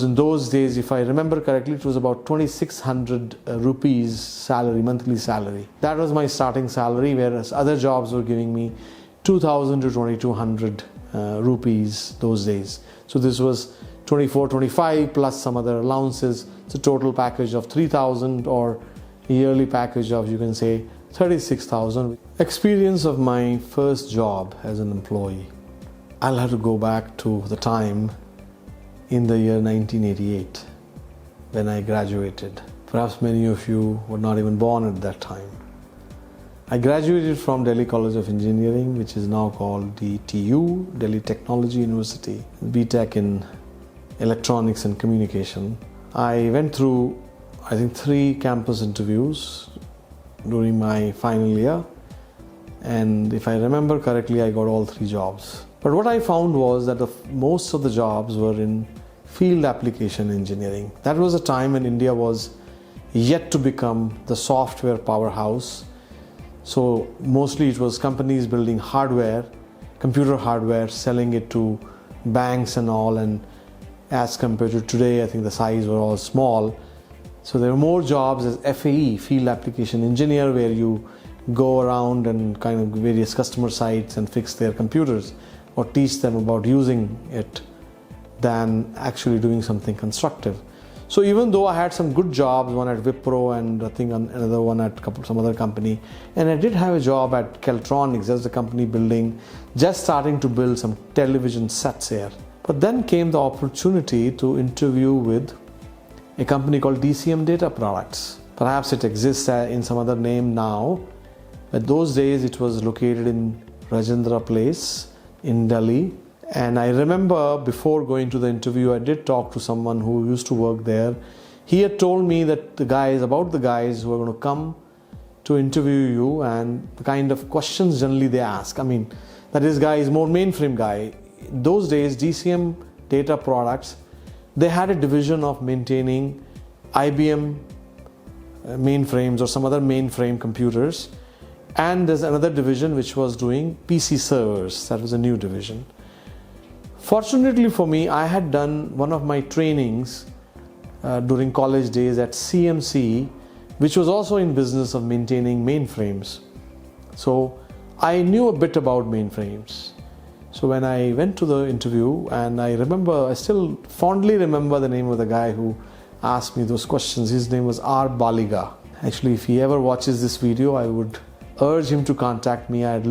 In those days, if I remember correctly, it was about 2600 rupees salary, monthly salary. That was my starting salary, whereas other jobs were giving me 2000 to 2200 rupees those days. So this was 24-25 plus some other allowances. It's a total package of 3000, or a yearly package of, you can say, 36,000. Experience of my first job as an employee. I'll have to go back to the time in the year 1988 when I graduated. Perhaps many of you were not even born at that time. I graduated from Delhi College of Engineering, which is now called DTU, Delhi Technology University, BTech in Electronics and Communication. I went through, I think, 3 campus interviews during my final year, and if I remember correctly, I got all 3 jobs. But what I found was that most of the jobs were in field application engineering. That was a time when India was yet to become the software powerhouse. So mostly it was companies building hardware, computer hardware, selling it to banks and all, and as compared to today, I think the size were all small. So there were more jobs as FAE, field application engineer, where you go around and kind of various customer sites and fix their computers or teach them about using it, than actually doing something constructive. So even though I had some good jobs, one at Wipro and I think another one at some other company, and I did have a job at Keltronics, that's the company just starting to build some television sets here. But then came the opportunity to interview with a company called DCM Data Products. Perhaps it exists in some other name now, but those days it was located in Rajendra Place in Delhi. And I remember before going to the interview, I did talk to someone who used to work there. He had told me that about the guys who are going to come to interview you and the kind of questions generally they ask. I mean, that this guy is more mainframe guy. Those days, DCM Data Products, they had a division of maintaining IBM mainframes or some other mainframe computers. And there's another division which was doing PC servers. That was a new division. Fortunately for me, I had done one of my trainings during college days at CMC, which was also in business of maintaining mainframes. So I knew a bit about mainframes. So when I went to the interview, and I still fondly remember the name of the guy who asked me those questions. His name was R. Baliga. Actually, if he ever watches this video, I would urge him to contact me. I had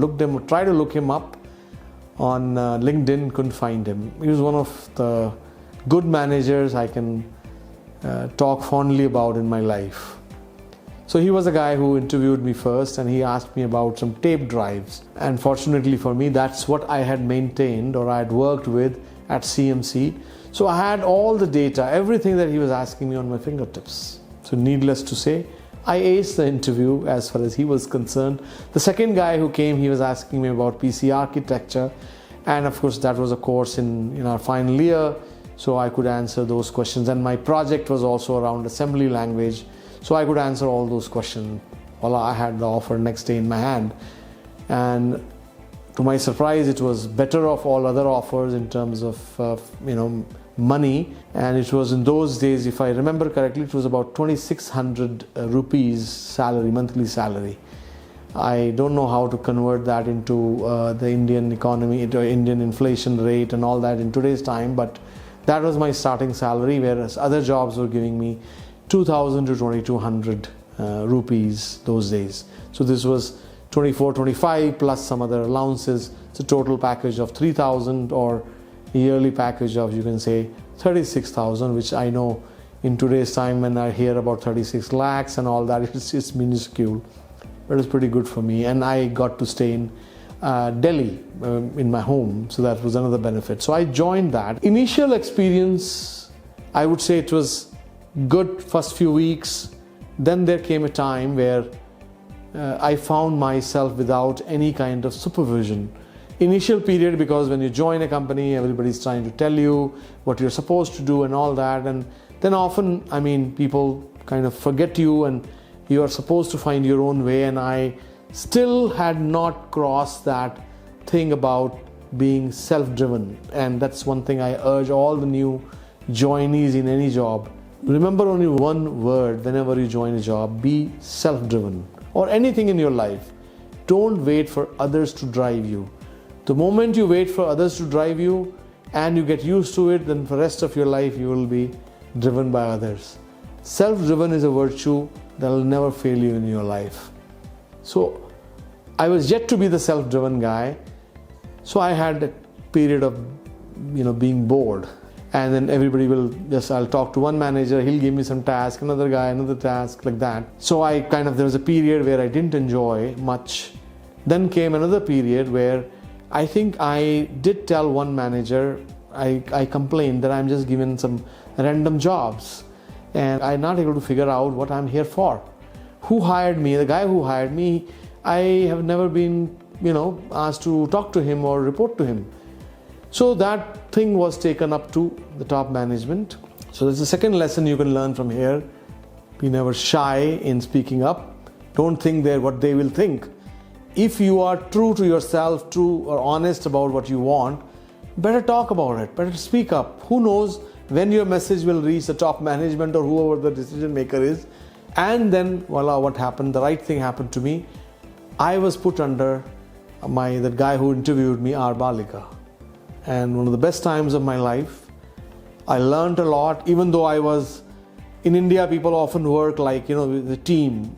tried to look him up on LinkedIn, couldn't find him. He was one of the good managers I can talk fondly about in my life. So he was a guy who interviewed me first, and he asked me about some tape drives. And fortunately for me, that's what I had maintained, or I had worked with at CMC. So I had all the data, everything that he was asking me on my fingertips. So needless to say, I aced the interview as far as he was concerned. The second guy who came, he was asking me about PC architecture. And of course, that was a course in our final year. So I could answer those questions. And my project was also around assembly language. So I could answer all those questions. Well, I had the offer next day in my hand. And to my surprise, it was better of all other offers in terms of money. And it was in those days, if I remember correctly, it was about 2600 rupees salary, monthly salary. I don't know how to convert that into the Indian economy, Indian inflation rate and all that in today's time, but that was my starting salary, whereas other jobs were giving me 2000 to 2200 rupees those days. So this was 24-25 plus some other allowances. It's a total package of 3000, or a yearly package of, you can say, 36,000, which I know in today's time when I hear about 36 lakhs and all that, it's minuscule, but it's pretty good for me. And I got to stay in Delhi in my home, so that was another benefit. So I joined that. Initial experience, I would say it was good first few weeks. Then there came a time where I found myself without any kind of supervision. Initial period, because when you join a company, everybody's trying to tell you what you're supposed to do and all that, and then often, people kind of forget you and you are supposed to find your own way. And I still had not crossed that thing about being self-driven, and that's one thing I urge all the new joinees in any job, remember only one word whenever you join a job: be self-driven. Or anything in your life, don't wait for others to drive you. The moment you wait for others to drive you and you get used to it, then for the rest of your life you will be driven by others. Self-driven is a virtue that will never fail you in your life. So I was yet to be the self-driven guy, so I had a period of being bored. And then everybody will I'll talk to one manager, he'll give me some task, another guy, another task, like that. So there was a period where I didn't enjoy much. Then came another period where I think I did tell one manager, I complained that I'm just given some random jobs and I'm not able to figure out what I'm here for. Who hired me? The guy who hired me, I have never been, asked to talk to him or report to him. So that thing was taken up to the top management. So there's a second lesson you can learn from here. Be never shy in speaking up. Don't think what they will think. If you are true to yourself, true or honest about what you want, better talk about it, better speak up. Who knows when your message will reach the top management or whoever the decision maker is. And then voila, what happened? The right thing happened to me. I was put under the guy who interviewed me, R. Balika. And one of the best times of my life. I learned a lot, even though I was in India. People often work like with a team.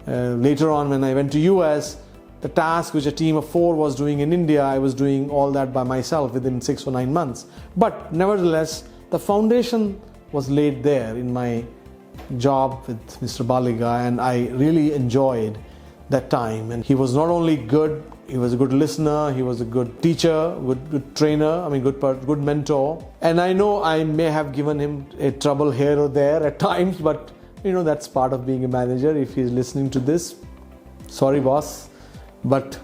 Later on when I went to US, the task which a team of 4 was doing in India, I was doing all that by myself within 6 or 9 months. But nevertheless, the foundation was laid there in my job with Mr. Baliga, and I really enjoyed that time. And he was not only good, he was a good listener, he was a good teacher, good trainer, good mentor. And I know I may have given him a trouble here or there at times, but that's part of being a manager. If he's listening to this, sorry boss, but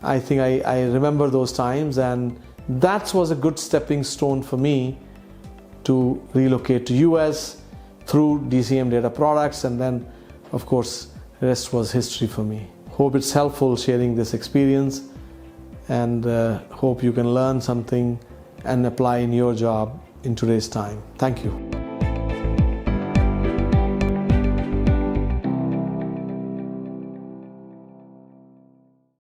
I think I remember those times, and that was a good stepping stone for me to relocate to US through DCM Data Products, and then of course the rest was history for me. Hope it's helpful sharing this experience, and hope you can learn something and apply in your job in today's time. Thank you.